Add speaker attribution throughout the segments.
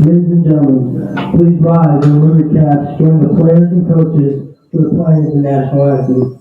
Speaker 1: Ladies and gentlemen, please rise and remove your caps. Join the players and coaches for the playing of the national anthem.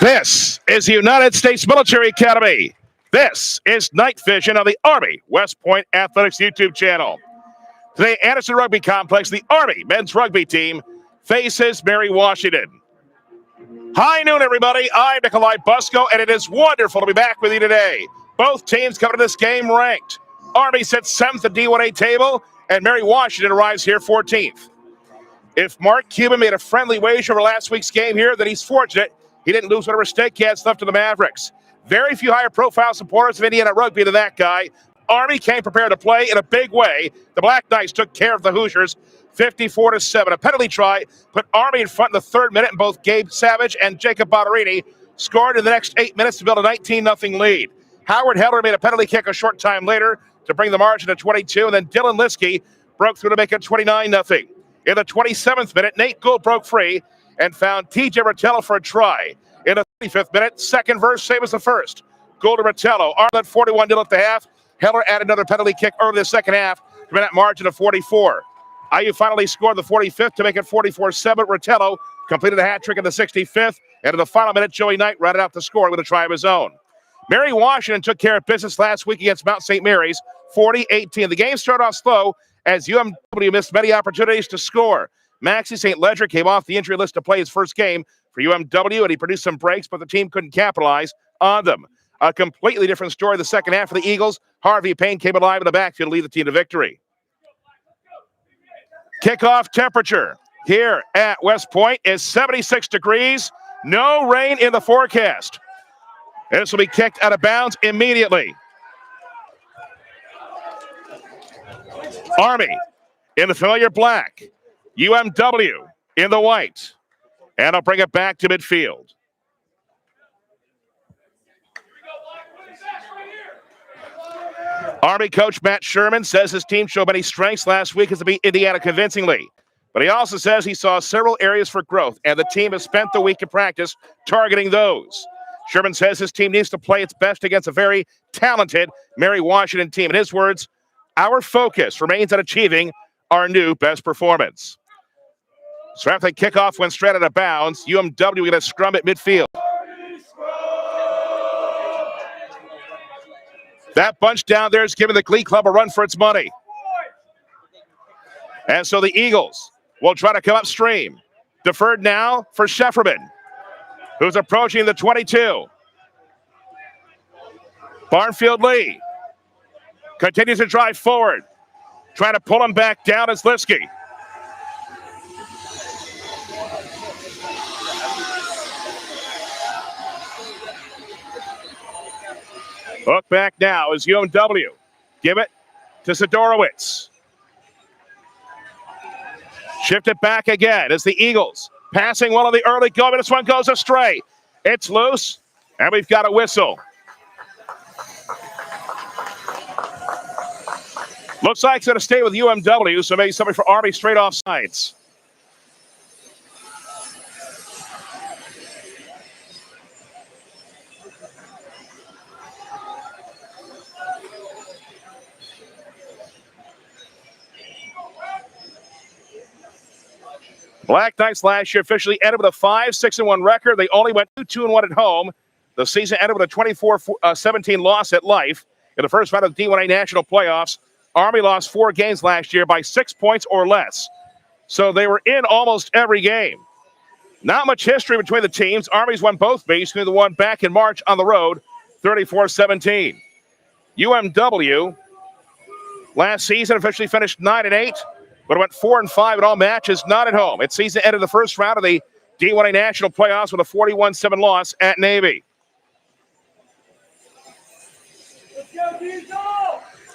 Speaker 2: This is the United States Military Academy. This is Night Vision on the Army West Point Athletics YouTube channel. Today, Anderson Rugby Complex, the Army men's rugby team, faces Mary Washington. High noon, everybody. I'm Nikolai Busko, and it is wonderful to be back with you today. Both teams coming to this game ranked. Army sits 7th at D1A table, and Mary Washington arrives here 14th. If Mark Cuban made a friendly wager over last week's game here, then he's fortunate he didn't lose whatever stake he had left to the Mavericks. Very few higher profile supporters of Indiana rugby than that guy. Army came prepared to play in a big way. The Black Knights took care of the Hoosiers 54-7. A penalty try put Army in front in the 3rd minute, and both Gabe Savage and Jacob Bonnerini scored in the next 8 minutes to build a 19-0 lead. Howard Heller made a penalty kick a short time later to bring the margin to 22, and then Dylan Liskey broke through to make it 29-0. In the 27th minute, Nate Gould broke free and found T.J. Rotella for a try. In the 35th minute, second verse, same as the first. Gould to Rotello. Arnold 41-0 at the half. Heller added another penalty kick early in the second half to bring that margin of 44. IU finally scored the 45th to make it 44-7. Rotello completed a hat trick in the 65th. And in the final minute, Joey Knight rounded out the score with a try of his own. Mary Washington took care of business last week against Mount St. Mary's, 40-18. The game started off slow as UMW missed many opportunities to score. Maxie St. Ledger came off the injury list to play his first game for UMW, and he produced some breaks, but the team couldn't capitalize on them. A completely different story the second half for the Eagles. Harvey Payne came alive in the backfield to lead the team to victory. Kickoff temperature here at West Point is 76 degrees. No rain in the forecast. And this will be kicked out of bounds immediately. Army in the familiar black. UMW in the white. And I'll bring it back to midfield. Army coach Matt Sherman says his team showed many strengths last week as to beat Indiana convincingly. But he also says he saw several areas for growth, and the team has spent the week in practice targeting those. Sherman says his team needs to play its best against a very talented Mary Washington team. In his words, our focus remains on achieving our new best performance. So after the kickoff went straight out of bounds, UMW will get a scrum at midfield. That bunch down there is giving the Glee Club a run for its money. And so the Eagles will try to come upstream. Deferred now for Shefferman, who's approaching the 22. Barnfield Lee continues to drive forward. Trying to pull him back down is Liskey. Hook back now is UMW. Give it to Sidorowicz. Shift it back again as the Eagles passing one of the early go, but this one goes astray. It's loose, and we've got a whistle. Looks like it's going to stay with UMW, so maybe somebody for Army straight off sides. Black Knights last year officially ended with a 5-6-1 record. They only went 2-2-1 at home. The season ended with a 24-17 loss at Life. In the first round of the D1A National Playoffs, Army lost 4 games last year by 6 points or less. So they were in almost every game. Not much history between the teams. Army's won both meets, including the one back in March on the road, 34-17. UMW last season officially finished 9-8. But it went 4-5 in all matches, not at home. Its season ended the first round of the D1A National Playoffs with a 41-7 loss at Navy.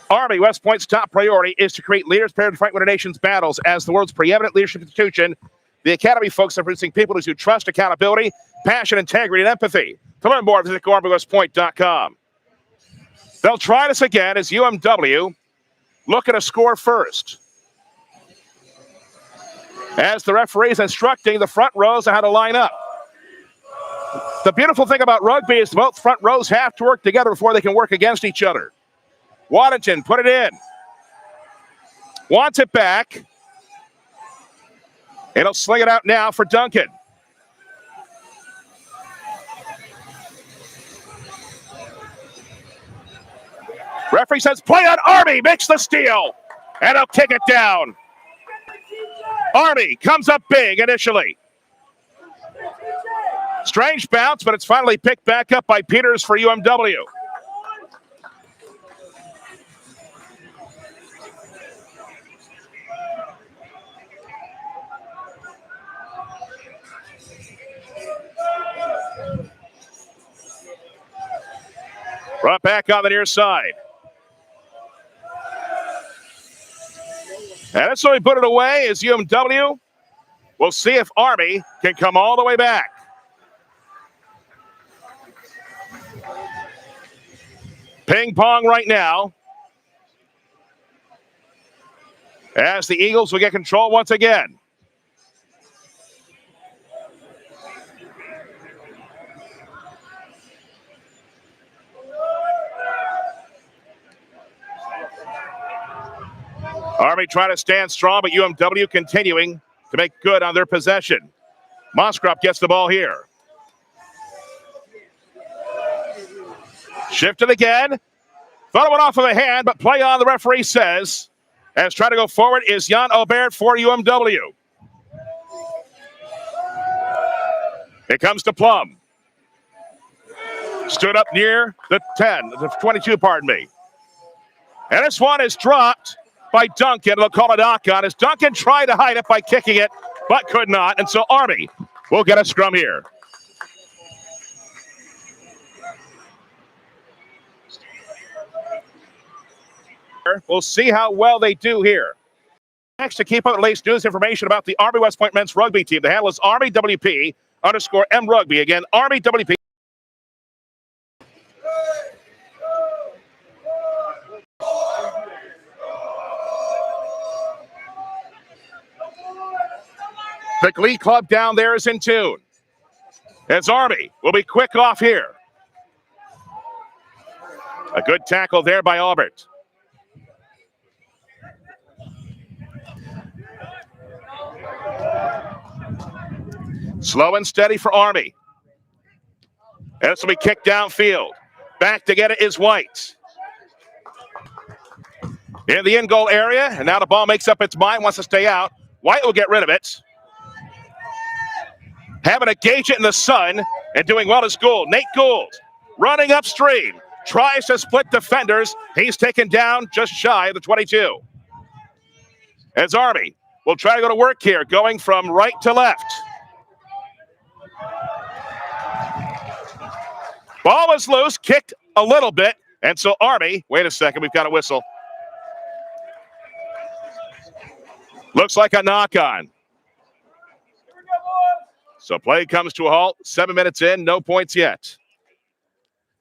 Speaker 2: Army West Point's top priority is to create leaders prepared to fight winter nation's battles. As the world's preeminent leadership institution, the Academy focuses on producing people who trust, accountability, passion, integrity, and empathy. To learn more, visit GoArmyWestPoint.com. They'll try this again as UMW look at a score first. As the referee is instructing the front rows on how to line up. The beautiful thing about rugby is both front rows have to work together before they can work against each other. Waddington put it in. Wants it back. It'll sling it out now for Duncan. Referee says play on Army, makes the steal. And he'll kick it down. Army comes up big initially. Strange bounce, but it's finally picked back up by Peters for UMW. Brought back on the near side. And that's why we put it away as UMW. We'll see if Army can come all the way back. Ping pong right now. As the Eagles will get control once again. Army trying to stand strong, but UMW continuing to make good on their possession. Moskrop gets the ball here. Shifted again. Thought it went off of a hand, but play on, the referee says. As trying to go forward is Jan Aubert for UMW. It comes to Plum. Stood up near the 10, the 22, pardon me. And this one is dropped by Duncan. They'll call a knock on as Duncan tried to hide it by kicking it, but could not. And so Army will get a scrum here. We'll see how well they do here. Next, to keep up with the latest news information about the Army West Point men's rugby team. The handle is ArmyWP_M Rugby. Again, ArmyWP. The Glee Club down there is in tune. As Army will be quick off here. A good tackle there by Albert. Slow and steady for Army. And this will be kicked downfield. Back to get it is White. In the end goal area, and now the ball makes up its mind, wants to stay out. White will get rid of it. Having to gauge it in the sun and doing well is Gould. Nate Gould running upstream. Tries to split defenders. He's taken down just shy of the 22. As Army will try to go to work here, going from right to left. Ball was loose, kicked a little bit, and so Army, wait a second, we've got a whistle. Looks like a knock-on. So play comes to a halt. 7 minutes in, no points yet.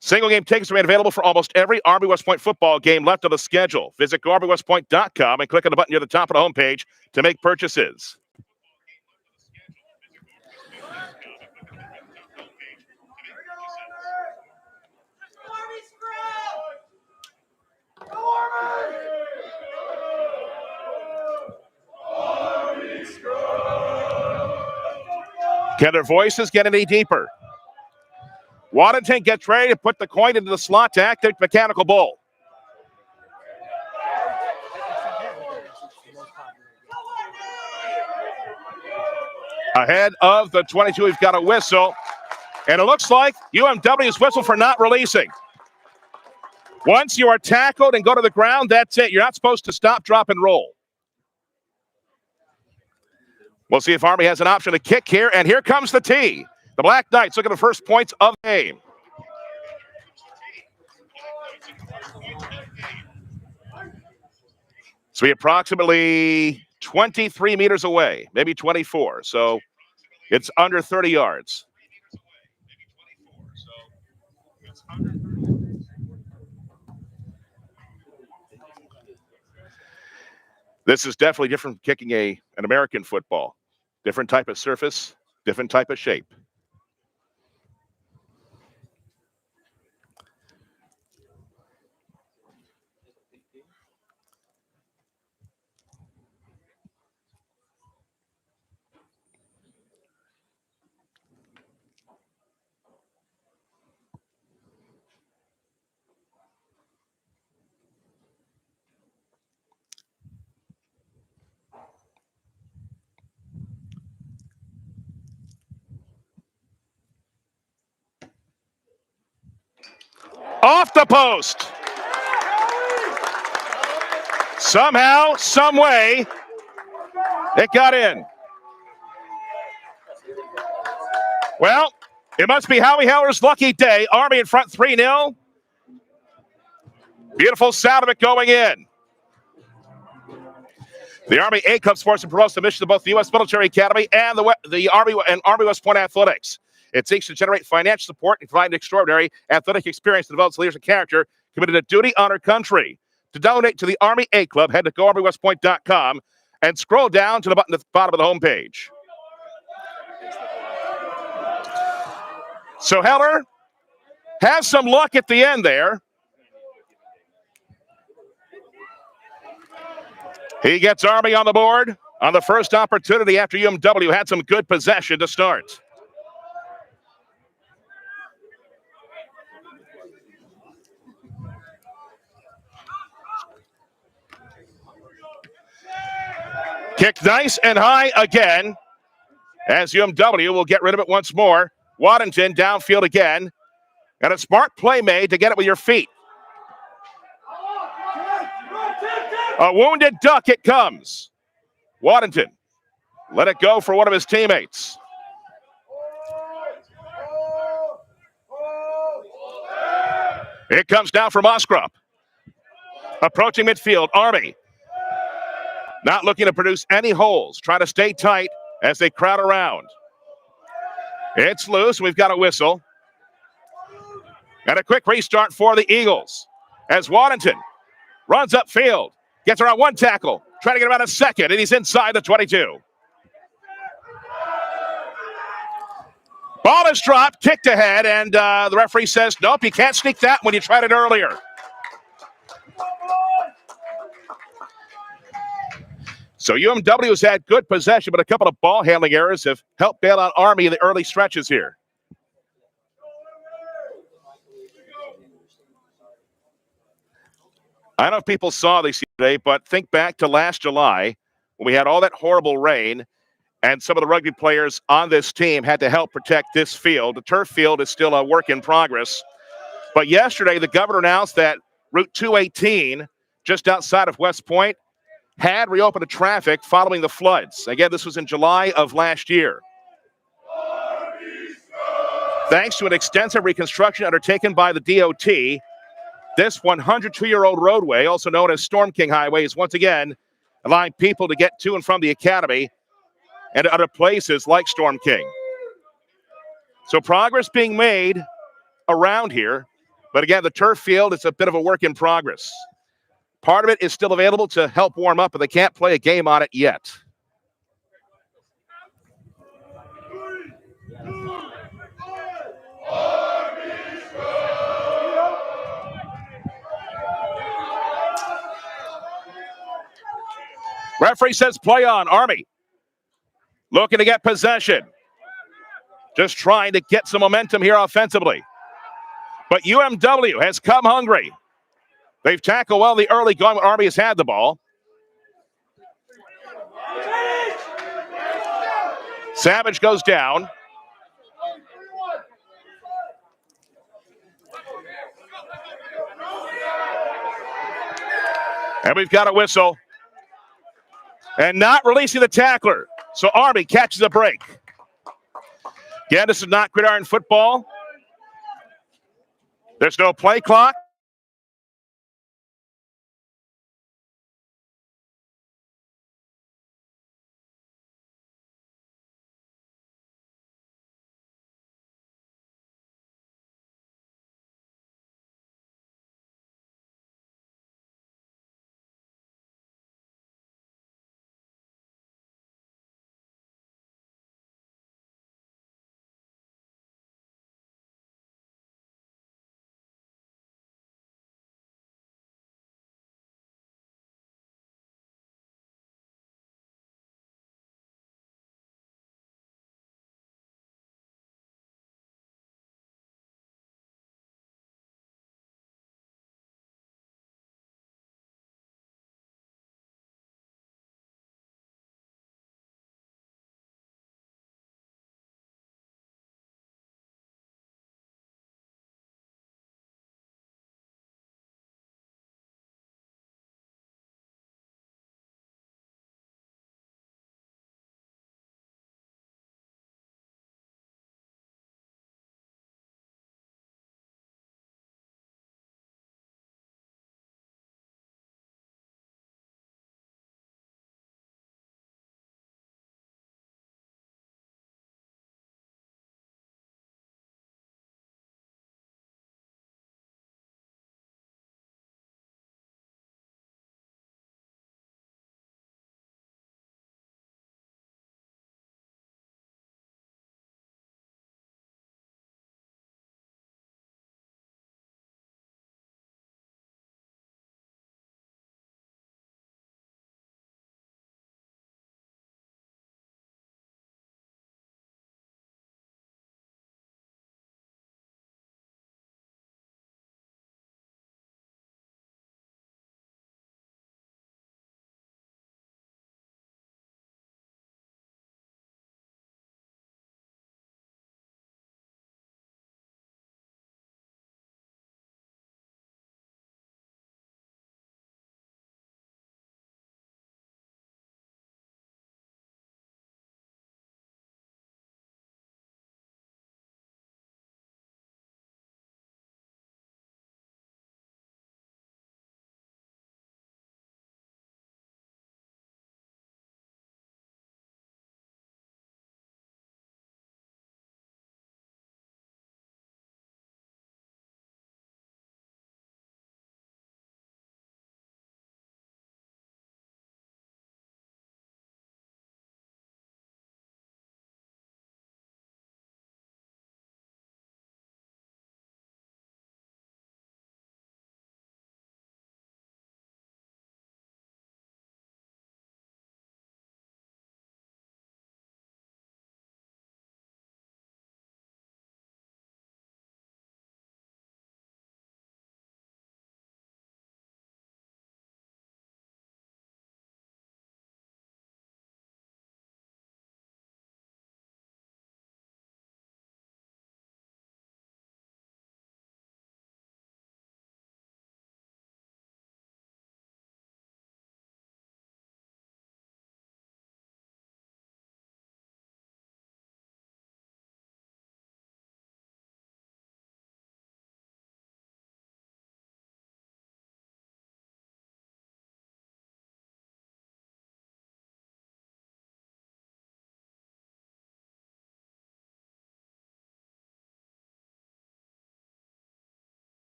Speaker 2: Single game tickets remain available for almost every Army West Point football game left on the schedule. Visit GoArmyWestPoint.com and click on the button near the top of the homepage to make purchases. Can their voices get any deeper? Waddington gets ready to put the coin into the slot to activate mechanical bull. Ahead of the 22, we've got a whistle. And it looks like UMW's whistle for not releasing. Once you are tackled and go to the ground, that's it. You're not supposed to stop, drop, and roll. We'll see if Army has an option to kick here. And here comes the tee. The Black Knights look at the first points of the game. So we approximately 23 meters away, maybe 24. So it's under 30 yards. This is definitely different from kicking an American football. Different type of surface, different type of shape. Off the post. Somehow, some way, it got in. Well, it must be Howie Heller's lucky day. Army in front 3-0. Beautiful sound of it going in. The Army A Club sports and promotes the mission of both the U.S. Military Academy and the Army West Point Athletics. It seeks to generate financial support and provide an extraordinary athletic experience that develops leaders of character committed to duty, honor, country. To donate to the Army A Club, head to GoArmyWestPoint.com and scroll down to the button at the bottom of the homepage. So Heller has some luck at the end there. He gets Army on the board on the first opportunity after UMW had some good possession to start. Kicked nice and high again as UMW will get rid of it once more. Waddington downfield again. And a smart play made to get it with your feet. A wounded duck it comes. Waddington let it go for one of his teammates. It comes down from Oskrop. Approaching midfield, Army. Not looking to produce any holes. Try to stay tight as they crowd around. It's loose. We've got a whistle. And a quick restart for the Eagles as Waddington runs upfield. Gets around one tackle. Trying to get around a second, and he's inside the 22. Ball is dropped, kicked ahead, and the referee says, nope, you can't sneak that when you tried it earlier. So UMW has had good possession, but a couple of ball handling errors have helped bail out Army in the early stretches here. I don't know if people saw this today, but think back to last July when we had all that horrible rain and some of the rugby players on this team had to help protect this field. The turf field is still a work in progress. But yesterday, the governor announced that Route 218, just outside of West Point, had reopened to traffic following the floods. Again, this was in July of last year. Thanks to an extensive reconstruction undertaken by the DOT, this 102-year-old roadway, also known as Storm King Highway, is once again allowing people to get to and from the academy and to other places like Storm King. So progress being made around here. But again, the turf field, it's a bit of a work in progress. Part of it is still available to help warm up, but they can't play a game on it yet. Referee says play on. Army looking to get possession. Just trying to get some momentum here offensively. But UMW has come hungry. They've tackled well the early going when Army has had the ball. Savage goes down. And we've got a whistle. And not releasing the tackler. So Army catches a break. Again, this is not gridiron football. There's no play clock.